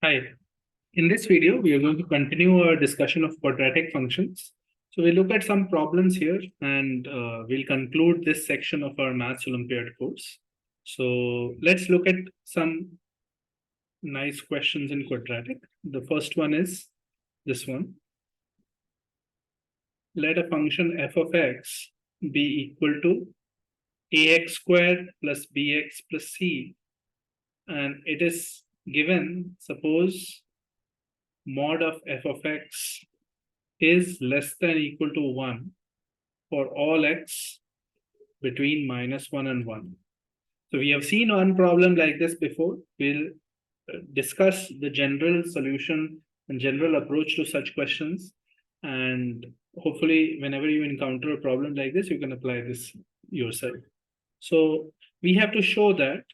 Hi. In this video, we are going to continue our discussion of quadratic functions. So we'll look at some problems here and we'll conclude this section of our Maths Olympiad course. So let's look at some nice questions in quadratic. The first one is this one. Let a function f of x be equal to ax squared plus bx plus c. And it is given, suppose mod of f of x is less than equal to 1 for all x between -1 and 1. So we have seen one problem like this before. We'll discuss the general solution and general approach to such questions. And hopefully, whenever you encounter a problem like this, you can apply this yourself. So we have to show that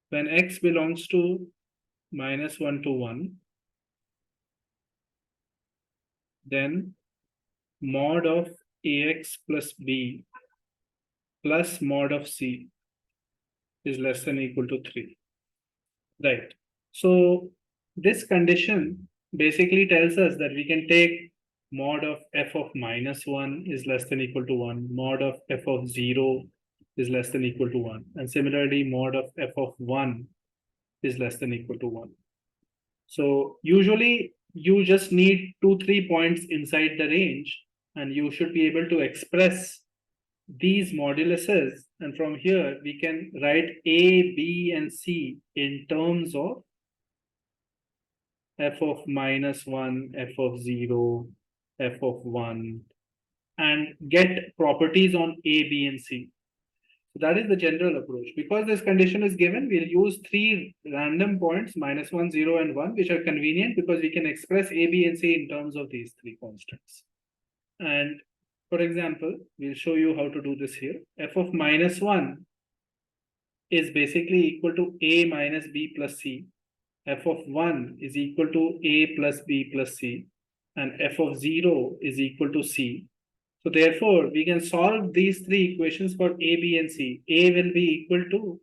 when x belongs to -1 to 1, then mod of ax plus b plus mod of c is less than equal to 3. Right. So this condition basically tells us that we can take mod of f of -1 is less than equal to 1, mod of f of 0 is less than equal to 1, and similarly mod of f of 1 is less than equal to 1. So usually you just need 2-3 points inside the range and you should be able to express these moduluses, and from here we can write a, b, and c in terms of f of -1, f of 0, f of 1, and get properties on a, b, and c. So that is the general approach. Because this condition is given, we'll use 3 random points, -1, 0, and 1, which are convenient because we can express a, b, and c in terms of these 3 constants. And for example, we'll show you how to do this here. F of -1 is basically equal to a minus b plus c. F of 1 is equal to a plus b plus c. And f of 0 is equal to c. So therefore, we can solve these 3 equations for a, b, and c. A will be equal to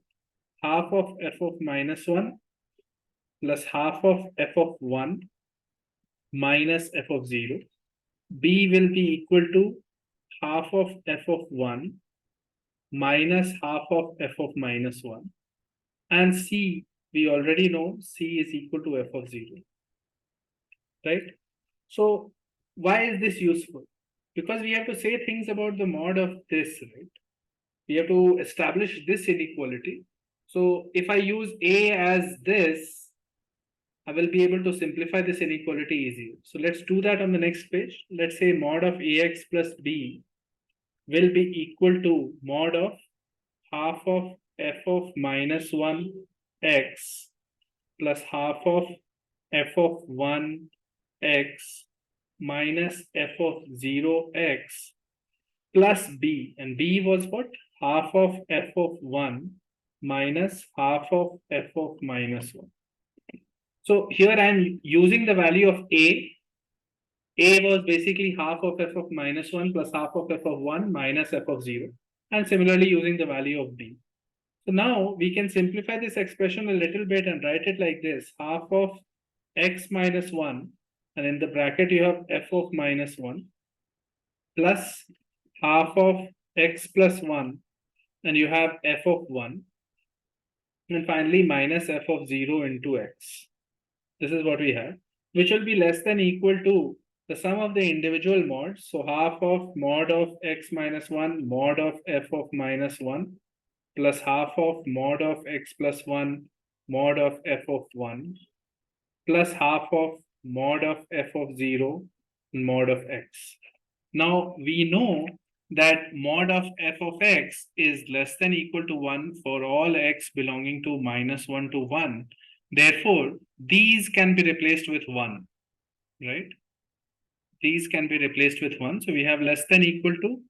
half of f of -1 plus half of f of 1 minus f of 0. B will be equal to half of f of 1 minus half of f of -1. And c, we already know c is equal to f of 0. Right? So why is this useful? Because we have to say things about the mod of this, right? We have to establish this inequality. So if I use a as this, I will be able to simplify this inequality easier. So let's do that on the next page. Let's say mod of ax plus b will be equal to mod of half of f of -1 x plus half of f of 1 x minus f of 0 x plus b. And b was what? Half of f of 1 minus half of f of -1. So here I am using the value of a. A was basically half of f of -1 plus half of f of 1 minus f of 0. And similarly using the value of b. So now we can simplify this expression a little bit and write it like this. Half of x minus 1, and in the bracket you have f of -1, plus half of x plus 1, and you have f of 1, and finally minus f of 0 into x. This is what we have, which will be less than equal to the sum of the individual mods. So half of mod of x minus 1 mod of f of -1 plus half of mod of x plus 1 mod of f of 1 plus half of mod of f of 0 mod of x. Now we know that mod of f of x is less than equal to 1 for all x belonging to -1 to 1. Therefore, these can be replaced with 1, right? These can be replaced with 1. So we have less than equal to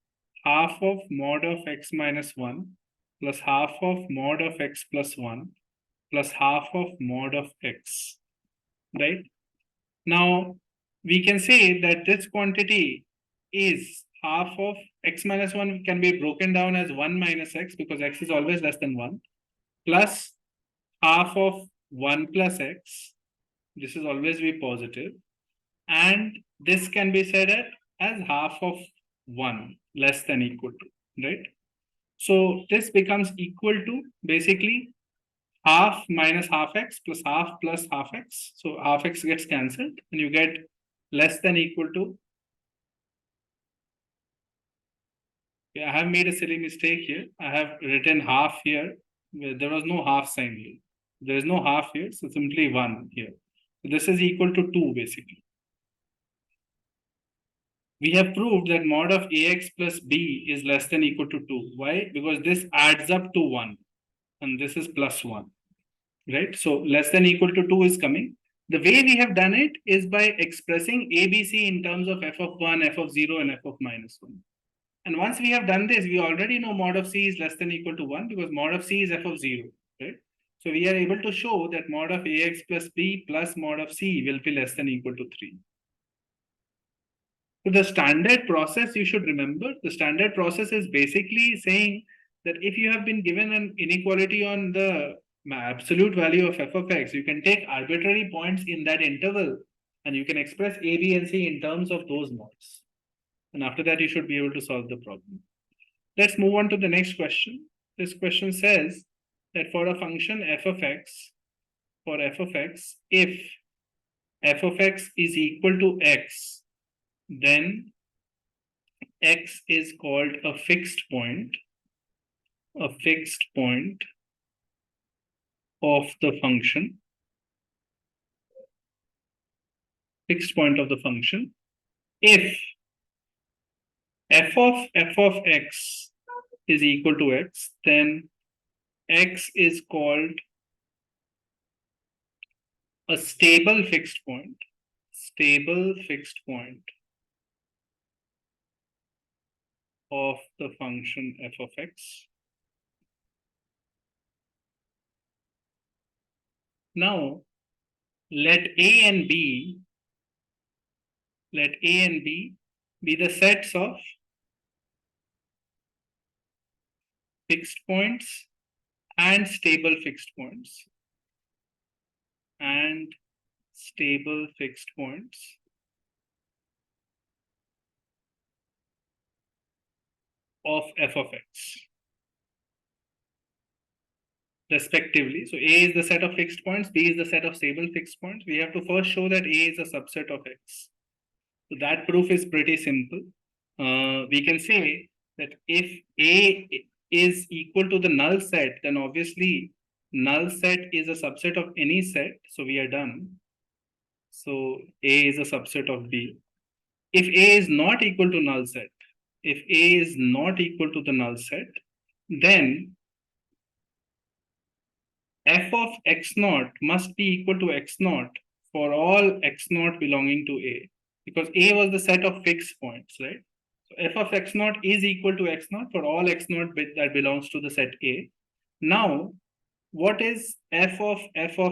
half of mod of x minus 1 plus half of mod of x plus 1 plus half of mod of x, right? Now, we can say that this quantity is half of x minus 1 can be broken down as 1 minus x because x is always less than 1 plus half of 1 plus x. This is always be positive. And this can be said as half of 1 less than equal to, right? So this becomes equal to basically half minus half x plus half x. So half x gets cancelled and you get less than equal to. I have made a silly mistake here. I have written half here. There was no half sign here. There is no half here, so simply 1 here. So this is equal to 2 basically. We have proved that mod of ax plus b is less than equal to 2. Why? Because this adds up to 1 and this is plus 1, right? So less than equal to 2 is coming. The way we have done it is by expressing ABC in terms of f of 1, f of 0 and f of minus 1. And once we have done this, we already know mod of c is less than equal to 1 because mod of c is f of 0, right? So we are able to show that mod of ax plus b plus mod of c will be less than equal to 3. So the standard process, you should remember, the standard process is basically saying that if you have been given an inequality on the absolute value of f of x, you can take arbitrary points in that interval and you can express a, b, and c in terms of those mods. And after that, you should be able to solve the problem. Let's move on to the next question. This question says that for a function f of x, if f of x is equal to x, then x is called a fixed point of the function, if f of x is equal to x, then x is called a stable fixed point of the function f of x. Now, let A and B be the sets of fixed points and stable fixed points of f of x respectively. So A is the set of fixed points, B is the set of stable fixed points. We have to first show that A is a subset of x. So that proof is pretty simple. We can say that if A is equal to the null set, then obviously null set is a subset of any set. So we are done. So A is a subset of B. If A is not equal to null set, then f of x naught must be equal to x naught for all x naught belonging to A, because A was the set of fixed points, right? So f of x naught is equal to x naught for all x naught that belongs to the set A. Now, what is f of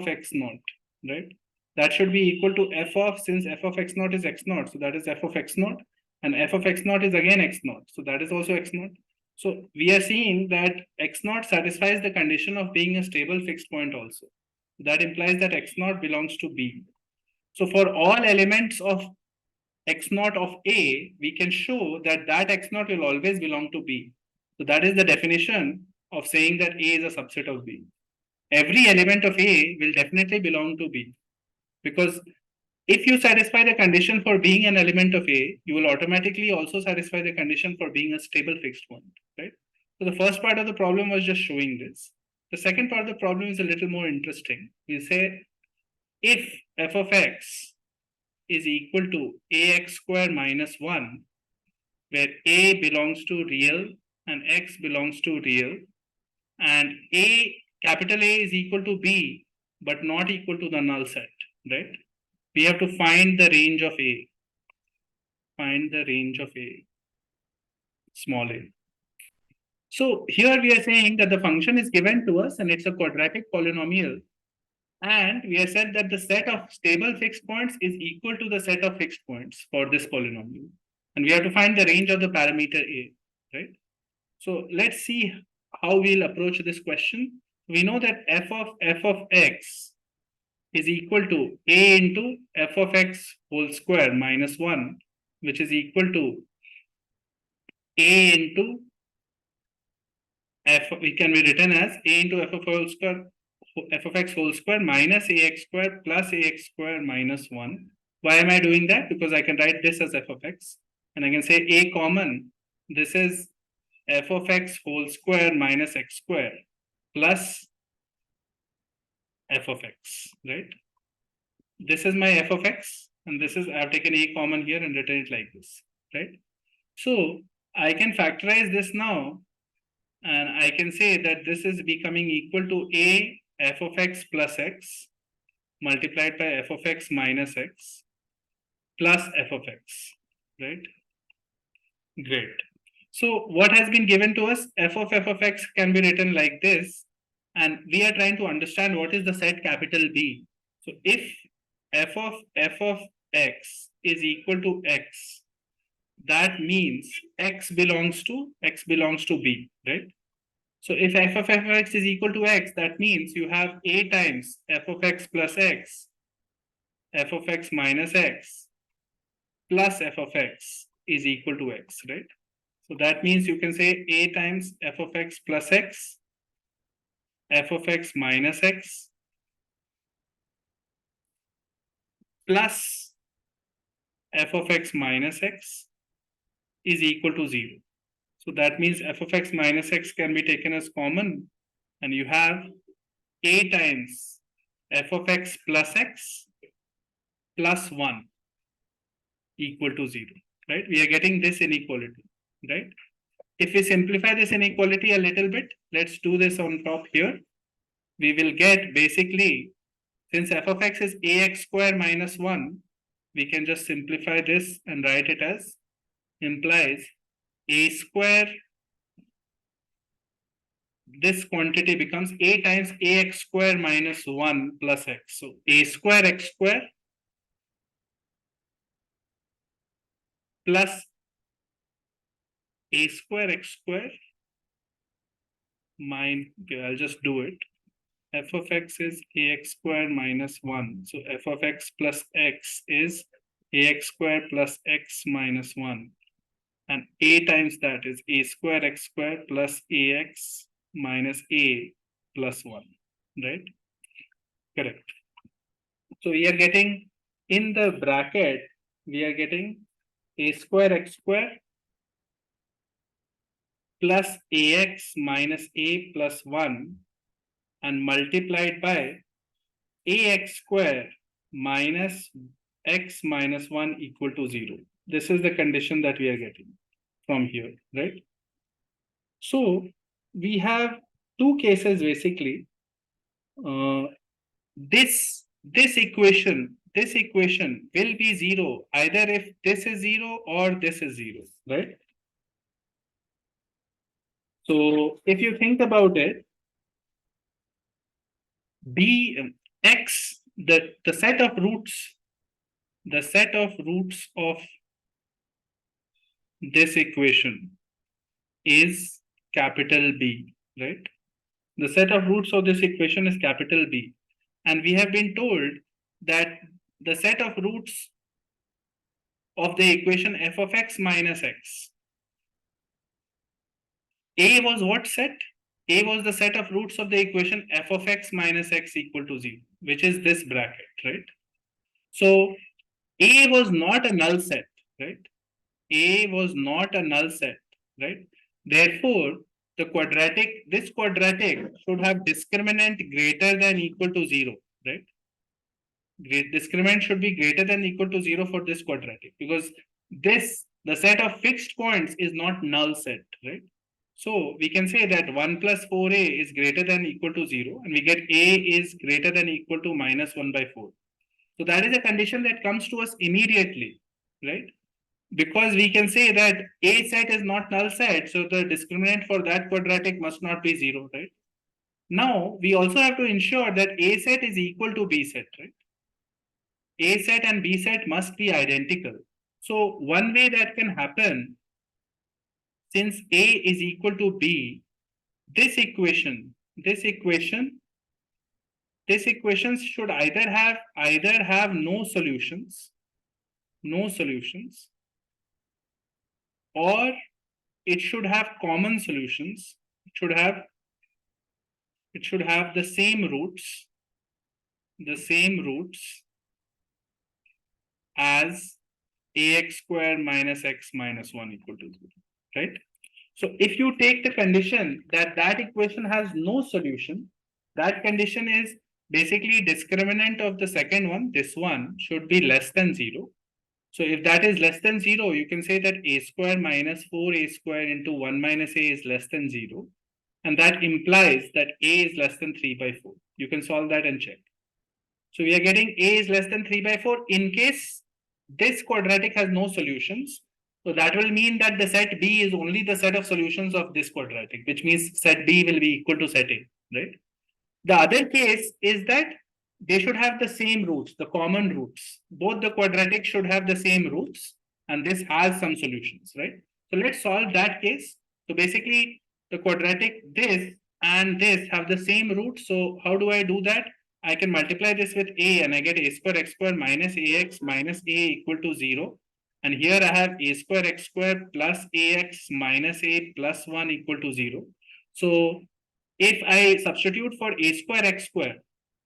x naught, right? That should be equal to f of, since f of x naught is x naught, so that is f of x naught, and f of x naught is again x naught, so that is also x naught. So we are seeing that x naught satisfies the condition of being a stable fixed point also. That implies that x naught belongs to B. So for all elements of x naught of A, we can show that x naught will always belong to B. So that is the definition of saying that A is a subset of B. Every element of A will definitely belong to B, because if you satisfy the condition for being an element of A, you will automatically also satisfy the condition for being a stable fixed point, right? So the first part of the problem was just showing this. The second part of the problem is a little more interesting. We say if f of x is equal to ax square minus 1, where A belongs to real and x belongs to real, and capital A is equal to B, but not equal to the null set, right? We have to find the range of A. Small a. So here we are saying that the function is given to us and it's a quadratic polynomial. And we have said that the set of stable fixed points is equal to the set of fixed points for this polynomial. And we have to find the range of the parameter A, right? So let's see how we'll approach this question. We know that f of x is equal to a into f of x whole square minus 1, which is equal to a into f, we can be written as a into f of whole square, f of x whole square minus ax square plus ax square minus 1. Why am I doing that? Because I can write this as f of x and I can say a common. This is f of x whole square minus x square plus f of x, right? This is my f of x and this is, I've taken a common here and written it like this, right? So I can factorize this now and I can say that this is becoming equal to a f of x plus x multiplied by f of x minus x plus f of x, right? Great. So what has been given to us, f of x can be written like this, and we are trying to understand what is the set capital B. So if f of x is equal to x, that means x belongs to B, right? So if f of x is equal to x, that means you have a times f of x plus x, f of x minus x plus f of x is equal to x, right? So that means you can say a times f of x plus x, f of x minus x plus f of x minus x is equal to 0. So that means f of x minus x can be taken as common and you have a times f of x plus x plus 1 equal to 0, right? We are getting this inequality, right? If we simplify this inequality a little bit, let's do this on top here. We will get basically, since f of x is ax square minus 1, we can just simplify this and write it as implies a square, this quantity becomes a times ax square minus 1 plus x. So a square x square plus a square x square okay, I'll just do it. F of x is ax square minus 1. So f of x plus x is ax square plus x minus 1. And a times that is a square x square plus ax minus a plus 1, right? Correct. So we are getting in the bracket, we are getting a square x square plus ax minus a plus 1 and multiplied by ax square minus x minus 1 equal to 0. This is the condition that we are getting from here, right? So we have two cases basically. This equation will be 0 either if this is 0 or this is 0, right? So if you think about it, x, the set of roots of this equation is capital B, right? The set of roots of this equation is capital B. And we have been told that the set of roots of the equation f of x minus x, A was what set? A was the set of roots of the equation f of x minus x equal to 0, which is this bracket, right? So A was not a null set, right? A was not a null set, right? Therefore, this quadratic should have discriminant greater than equal to 0, right? Discriminant should be greater than equal to 0 for this quadratic because the set of fixed points is not null set, right? So we can say that 1 plus 4a is greater than equal to 0 and we get a is greater than equal to minus 1 by 4. So that is a condition that comes to us immediately, right? Because we can say that a set is not null set, so the discriminant for that quadratic must not be 0, right? Now we also have to ensure that a set is equal to b set, right? A set and b set must be identical. So one way that can happen, since a is equal to b, this equation this equation should either have no solutions, or it should have common solutions. It should have the same roots as ax square minus x minus 1 equal to 0, right? So if you take the condition that equation has no solution, that condition is basically discriminant of the second one, this one should be less than 0. So if that is less than 0, you can say that a square minus 4a square into 1 minus a is less than 0. And that implies that a is less than 3 by 4. You can solve that and check. So we are getting a is less than 3 by 4 in case this quadratic has no solutions. So that will mean that the set B is only the set of solutions of this quadratic, which means set B will be equal to set A, right? The other case is that they should have the same roots, the common roots. Both the quadratics should have the same roots, and this has some solutions, right? So let's solve that case. So basically, the quadratic this and this have the same roots. So how do I do that? I can multiply this with a and I get a square x square minus ax minus a equal to 0. And here I have a square x square plus ax minus a plus 1 equal to 0. So if I substitute for a square x square,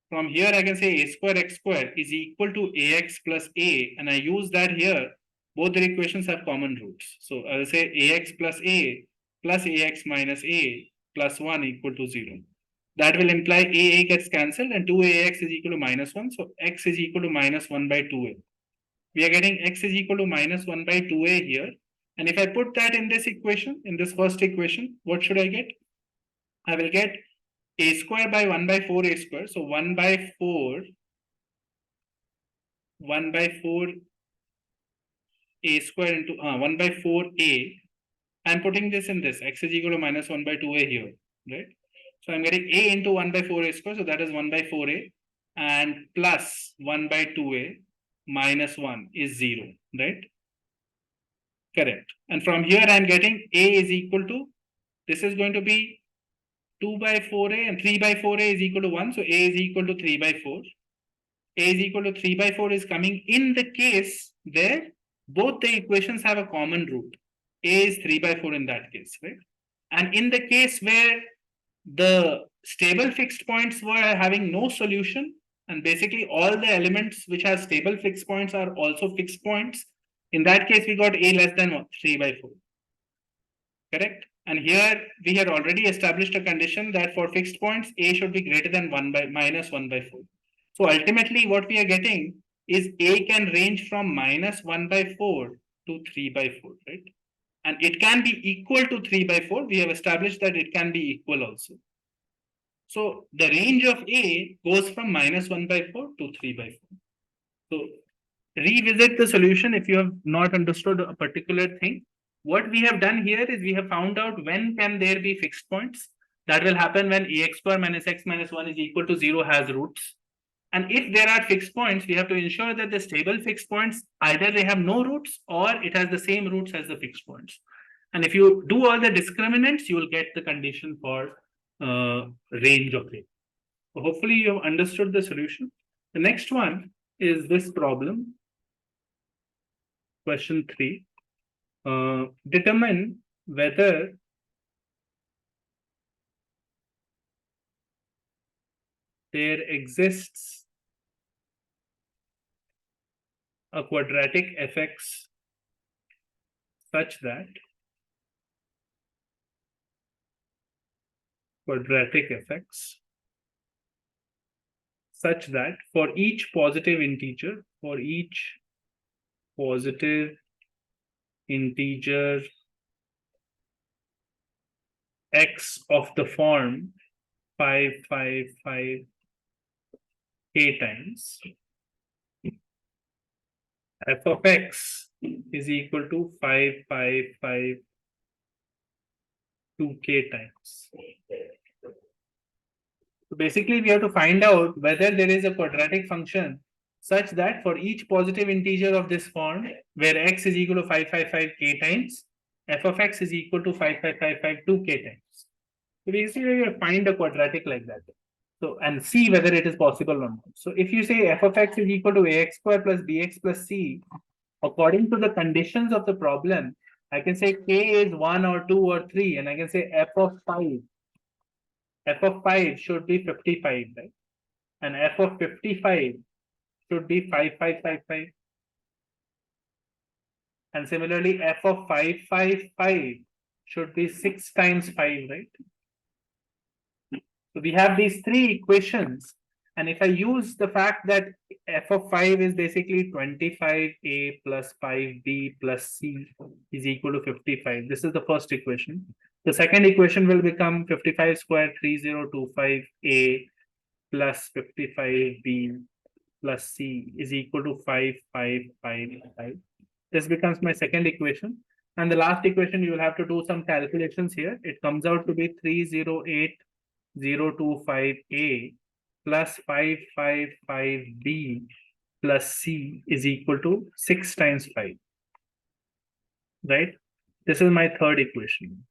from here I can say a square x square is equal to ax plus a, and I use that here. Both the equations have common roots. So I will say ax plus ax minus a plus 1 equal to 0. That will imply a gets cancelled and 2ax is equal to minus 1. So x is equal to minus 1 by 2a. We are getting x is equal to minus 1 by 2a here. And if I put that in this equation, in this first equation, what should I get? I will get a square by 1 by 4 a square. So 1 by 4 a square into 1 by 4 a. I'm putting this in this. X is equal to minus 1 by 2a here, right? So I'm getting a into 1 by 4a square. So that is 1 by 4a and plus 1 by 2a minus 1 is 0, right? Correct. And from here I'm getting a is equal to, this is going to be 2 by 4a and 3 by 4a is equal to 1. So a is equal to 3 by 4. A is equal to 3 by 4 is coming in the case where both the equations have a common root. A is 3 by 4 in that case, right? And in the case where the stable fixed points were having no solution, and basically all the elements which have stable fixed points are also fixed points, in that case we got a less than 3 by 4. Correct? And here we had already established a condition that for fixed points, a should be greater than 1 by minus 1 by 4. So ultimately what we are getting is a can range from minus 1 by 4 to 3 by 4, right? And it can be equal to 3 by 4. We have established that it can be equal also. So the range of a goes from minus 1 by 4 to 3 by 4. So revisit the solution if you have not understood a particular thing. What we have done here is we have found out when can there be fixed points. That will happen when ax square minus x minus 1 is equal to 0 has roots. And if there are fixed points, we have to ensure that the stable fixed points, either they have no roots or it has the same roots as the fixed points. And if you do all the discriminants, you will get the condition for range of a. So hopefully you have understood the solution. The next one is this problem. Question 3. Determine whether there exists a quadratic fx such that for each positive integer, x of the form 5, 5, 5 k times, f of x is equal to 5, 5, 5 2k times. So basically, we have to find out whether there is a quadratic function such that for each positive integer of this form, where x is equal to 555 k times, f of x is equal to 5555 2k times. So basically, you find a quadratic like that. So, and see whether it is possible or not. So if you say f of x is equal to ax square plus bx plus c, according to the conditions of the problem, I can say k is 1 or 2 or 3, and I can say f of 5 should be 55, right? And f of 55 should be 5555. And similarly, f of 555 should be 6 times 5, right? So we have these three equations. And if I use the fact that f of 5 is basically 25a plus 5b plus c is equal to 55. This is the first equation. The second equation will become 55 square 3025a plus 55b plus c is equal to 5555. This becomes my second equation. And the last equation, you will have to do some calculations here. It comes out to be 308025a plus 555b plus c is equal to 6 times 5. Right? This is my third equation.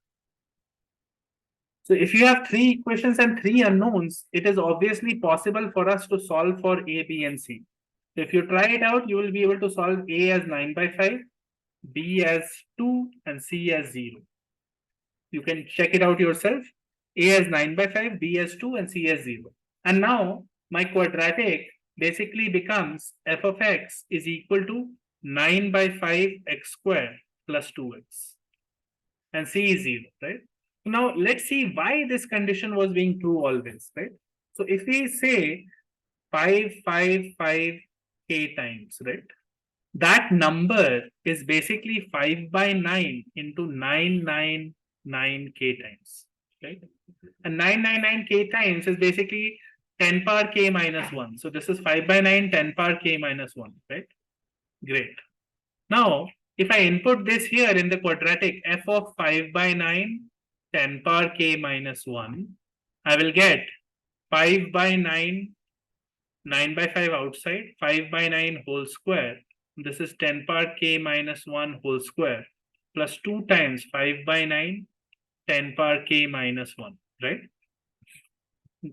So if you have three equations and three unknowns, it is obviously possible for us to solve for a, b, and c. So if you try it out, you will be able to solve a as 9 by 5, b as 2, and c as 0. You can check it out yourself. A as 9 by 5, b as 2, and c as 0. And now my quadratic basically becomes f of x is equal to 9 by 5 x squared plus 2x. And c is 0, right? Now let's see why this condition was being true always, right? So if we say 555k times, right? That number is basically 5 by 9 into 999k times, right? And 999k times is basically 10 power k minus 1. So this is 5 by 9, 10 power k minus 1, right? Great. Now, if I input this here in the quadratic f of 5 by 9, 10 power k minus 1, I will get 5 by 9, 9 by 5 outside, 5 by 9 whole square. This is 10 power k minus 1 whole square plus 2 times 5 by 9, 10 power k minus 1, right?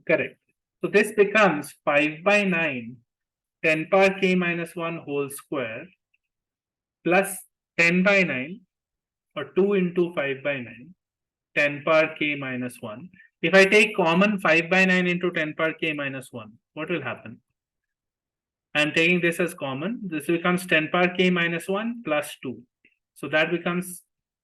Correct. So this becomes 5 by 9, 10 power k minus 1 whole square plus 10 by 9 or 2 into 5 by 9, 10 power k minus 1. If I take common 5 by 9 into 10 power k minus 1, what will happen? I'm taking this as common. This becomes 10 power k minus 1 plus 2. So that becomes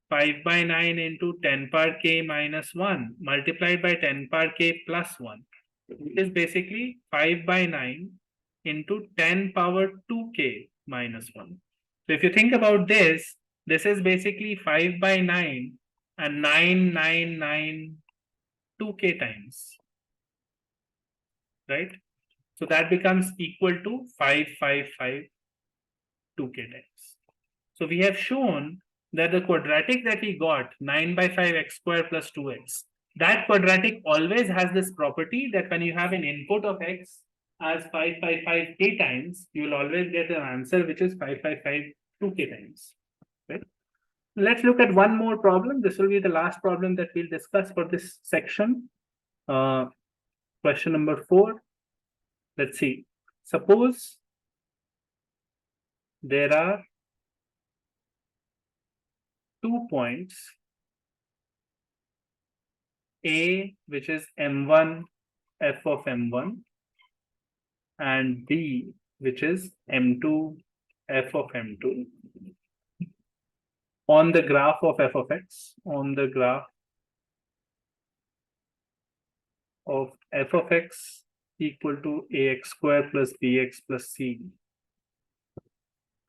5 by 9 into 10 power k minus 1 multiplied by 10 power k plus 1. Which is basically 5 by 9 into 10 power 2k minus 1. So if you think about this, this is basically 5 by 9 and 9992k times. Right? So that becomes equal to 555 2k times. So we have shown that the quadratic that we got 9 by 5 x squared plus 2x, that quadratic always has this property that when you have an input of x as 555k times, you will always get an answer which is 555 2k times. Right? Let's look at one more problem. This will be the last problem that we'll discuss for this section. Question number 4. Let's see. Suppose there are 2 points, A, which is M1 f of M1, and B, which is M2 f of M2, on the graph of f of x, on the graph of f of x equal to ax square plus bx plus c.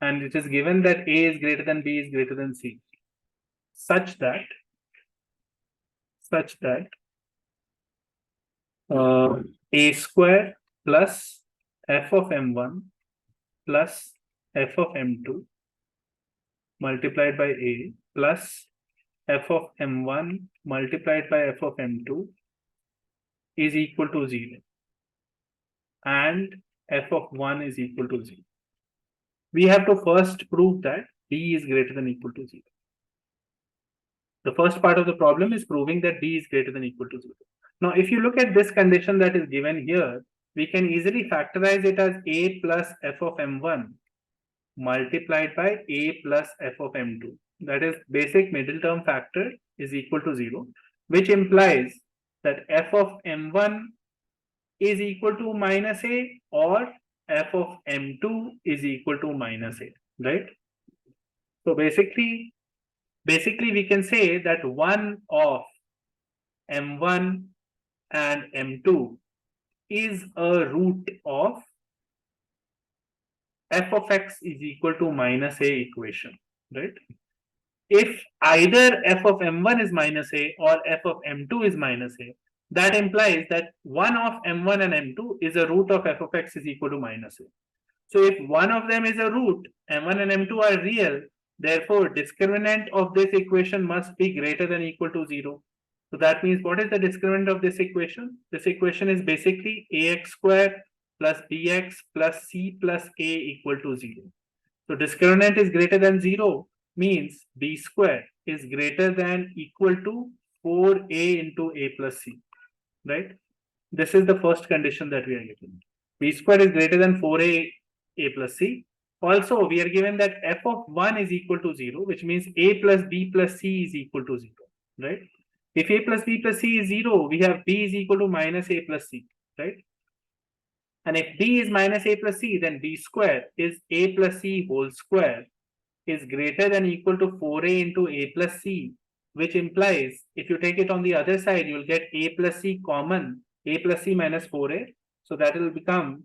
And it is given that a is greater than b is greater than c, such that a square plus f of m1 plus f of m2 multiplied by a plus f of m1 multiplied by f of m2 is equal to 0, and f of 1 is equal to 0. We have to first prove that b is greater than equal to 0. The first part of the problem is proving that b is greater than or equal to 0. Now, if you look at this condition that is given here, we can easily factorize it as a plus f of m1 multiplied by a plus f of m2. That is, basic middle term factor is equal to 0, which implies that f of m1 is equal to minus a, or f of m2 is equal to minus a, right? So basically we can say that one of m1 and m2 is a root of f of x is equal to minus a equation, right? If either f of m1 is minus a or f of m2 is minus a, that implies that one of m1 and m2 is a root of f of x is equal to minus a. So if one of them is a root, m1 and m2 are real, therefore discriminant of this equation must be greater than or equal to 0. So that means, what is the discriminant of this equation? This equation is basically ax squared plus bx plus c plus a equal to 0. So discriminant is greater than 0 means b square is greater than or equal to 4a into a plus c, right? This is the first condition that we are given. B square is greater than 4a plus c. Also, we are given that f of 1 is equal to 0, which means a plus b plus c is equal to 0, right? If a plus b plus c is 0, we have b is equal to minus a plus c, right? And if b is minus a plus c, then b square is a plus c whole square is greater than or equal to 4a into a plus c, which implies, if you take it on the other side, you will get a plus c common, a plus c minus 4a. So that will become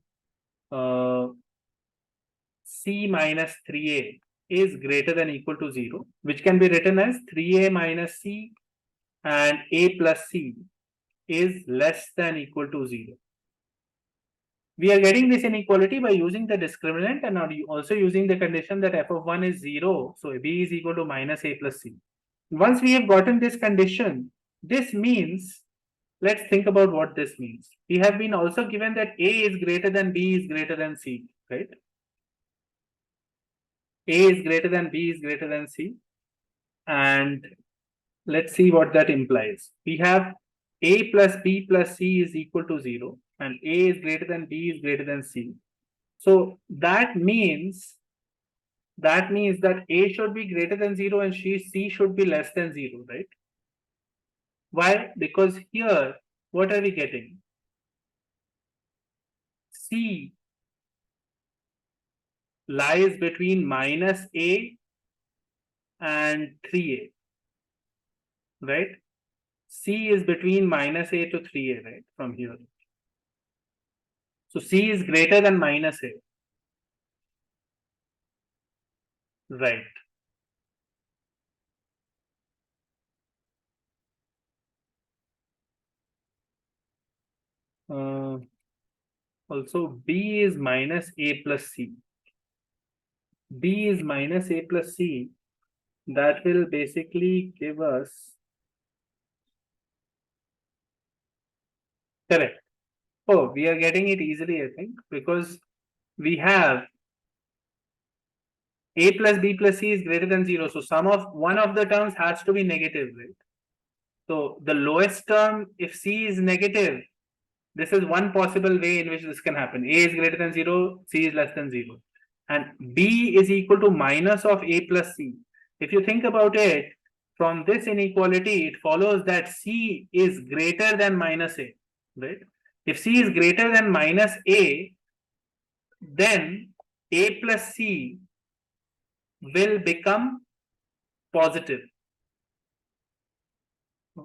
c minus 3a is greater than or equal to 0, which can be written as 3a minus c and a plus c is less than or equal to 0. We are getting this inequality by using the discriminant and also using the condition that f of 1 is 0. So b is equal to minus a plus c. Once we have gotten this condition, this means, let's think about what this means. We have been also given that a is greater than b is greater than c, right? A is greater than b is greater than c. And let's see what that implies. We have a plus b plus c is equal to 0 and a is greater than b is greater than c. So that means that a should be greater than 0 and c should be less than 0, right? Why? Because here, what are we getting? C lies between minus a and 3a, right? C is between minus a to 3a, right? From here. So C is greater than minus a. Right. Also, B is minus a plus C. B is minus a plus C. That will basically give us. Correct. Oh, we are getting it easily, I think, because we have a plus b plus c is greater than 0. So sum of one of the terms has to be negative, right? So the lowest term, if c is negative, this is one possible way in which this can happen. A is greater than 0, C is less than 0. And B is equal to minus of A plus C. If you think about it, from this inequality, it follows that C is greater than minus A, right? If C is greater than minus A, then A plus C will become positive.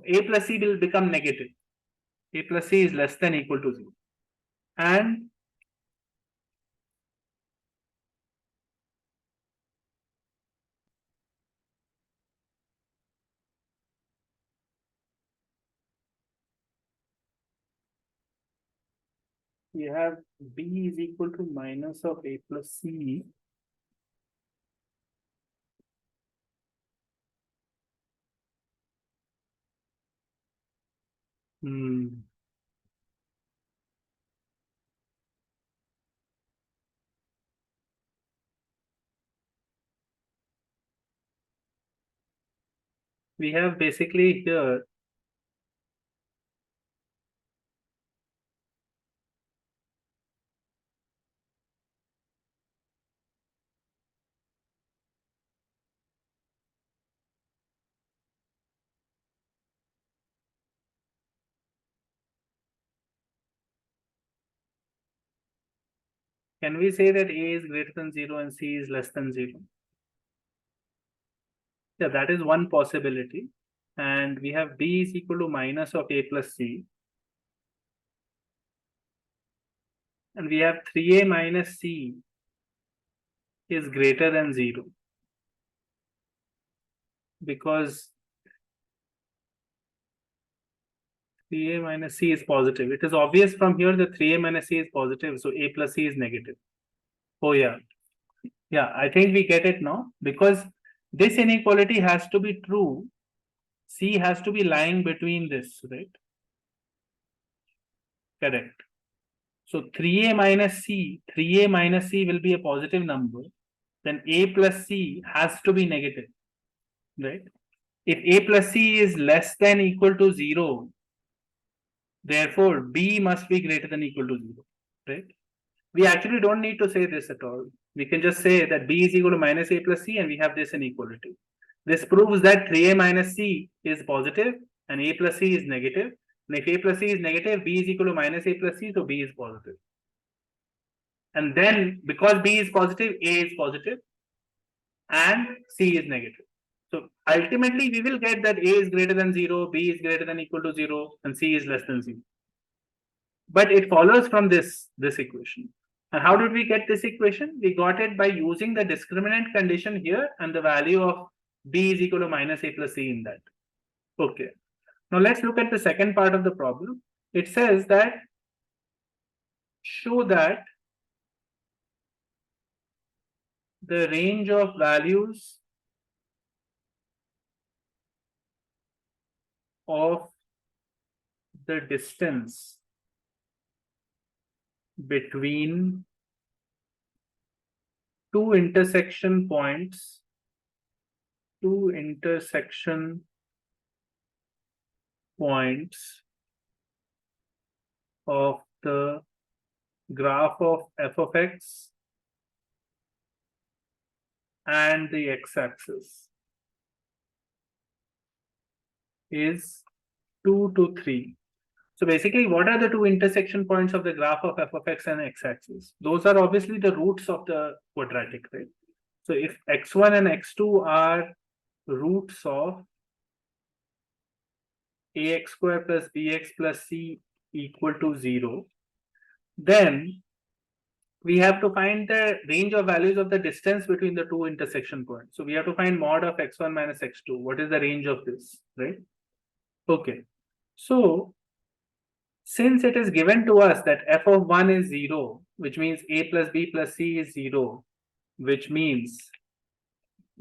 A plus C will become negative. A plus C is less than or equal to 0. And we have B is equal to minus of A plus C. we have basically here can we say that A is greater than 0 and C is less than 0? Yeah, that is one possibility. And we have B is equal to minus of A plus C. And we have 3A minus C is greater than 0. Because 3A minus C is positive. It is obvious from here that 3A minus C is positive. So A plus C is negative. Oh, yeah. Yeah, I think we get it now. Because this inequality has to be true. C has to be lying between this, right? Correct. So 3A minus C, 3A minus C will be a positive number. Then A plus C has to be negative, right? If A plus C is less than equal to 0, therefore B must be greater than equal to 0, right? We actually don't need to say this at all. We can just say that B is equal to minus A plus C and we have this inequality. This proves that 3A minus C is positive and A plus C is negative. And if A plus C is negative, B is equal to minus A plus C, so B is positive. And then because B is positive, A is positive and C is negative. So ultimately, we will get that A is greater than 0, B is greater than equal to 0, and C is less than 0. But it follows from this equation. And how did we get this equation? We got it by using the discriminant condition here and the value of B is equal to minus A plus C in that. Okay. Now let's look at the second part of the problem. It says that show that the range of values of the distance between two intersection points of the graph of f of x and the x-axis is 2 to 3. So basically, what are the two intersection points of the graph of f of x and x-axis? Those are obviously the roots of the quadratic, right? So if x1 and x2 are roots of ax square plus bx plus c equal to 0, then we have to find the range of values of the distance between the two intersection points. So we have to find mod of x1 minus x2. What is the range of this, right? Okay. So since it is given to us that f of 1 is 0, which means a plus b plus c is 0, which means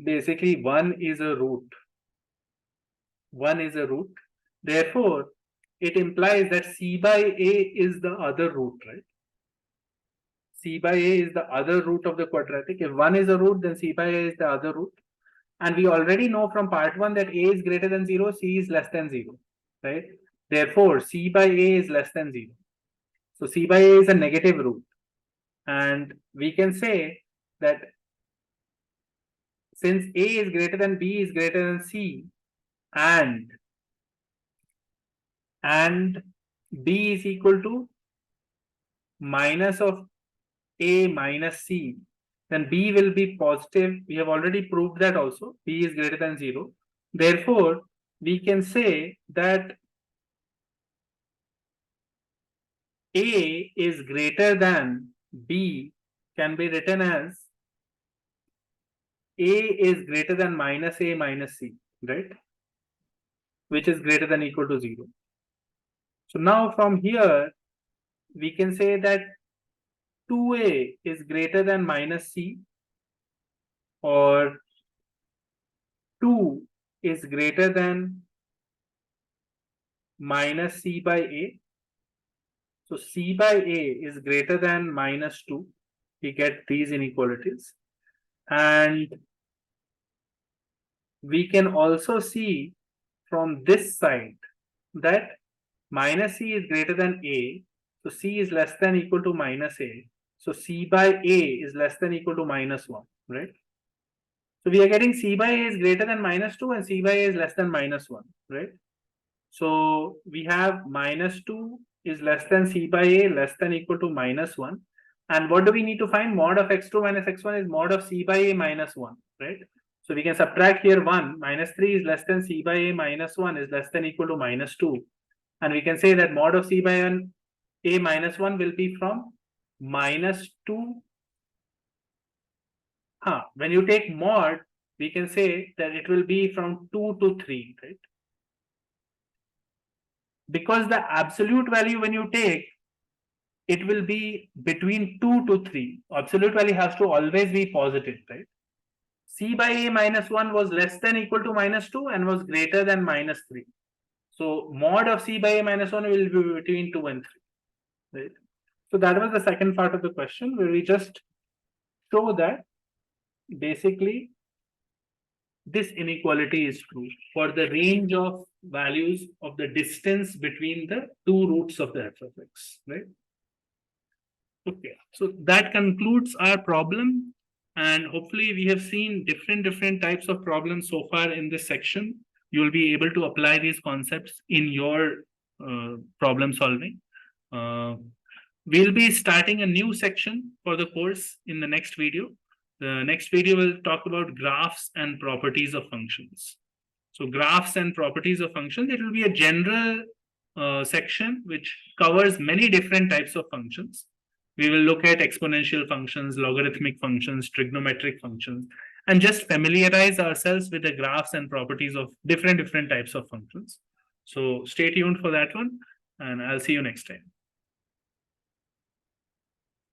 basically 1 is a root. 1 is a root. Therefore, it implies that c by a is the other root, right? C by A is the other root of the quadratic. If 1 is a root, then C by A is the other root. And we already know from part 1 that A is greater than 0, C is less than 0, right? Therefore, C by A is less than 0. So C by A is a negative root. And we can say that since A is greater than B is greater than C and B is equal to minus of A minus C, then B will be positive. We have already proved that also. B is greater than 0. Therefore, we can say that A is greater than B can be written as A is greater than minus A minus C, right? Which is greater than equal to 0. So now from here, we can say that 2A is greater than minus C or 2 is greater than minus C by A. So C by A is greater than minus 2. We get these inequalities. And we can also see from this side that minus c is greater than a, so c is less than equal to minus a. So c by a is less than equal to minus 1, right? So we are getting c by a is greater than minus 2 and c by a is less than minus 1, right? So we have minus 2 is less than c by a less than equal to minus 1. And what do we need to find? Mod of x2 minus x1 is mod of c by a minus 1, right? So we can subtract here 1, minus 3 is less than c by a minus 1 is less than equal to minus 2. And we can say that mod of c by a minus 1 will be from minus 2. When you take mod, we can say that it will be from 2 to 3, right? Because the absolute value when you take, it will be between 2 to 3. Absolute value has to always be positive, right? C by a minus 1 was less than equal to minus 2 and was greater than minus 3. So mod of c by a minus 1 will be between 2 and 3, right? So that was the second part of the question, where we just show that basically this inequality is true for the range of values of the distance between the two roots of the f of x, right? Okay, so that concludes our problem, and hopefully we have seen different types of problems so far in this section. You'll be able to apply these concepts in your problem solving. We'll be starting a new section for the course in the next video. The next video will talk about graphs and properties of functions. So graphs and properties of functions, it will be a general section which covers many different types of functions. We will look at exponential functions, logarithmic functions, trigonometric functions, and just familiarize ourselves with the graphs and properties of different types of functions. So stay tuned for that one, and I'll see you next time.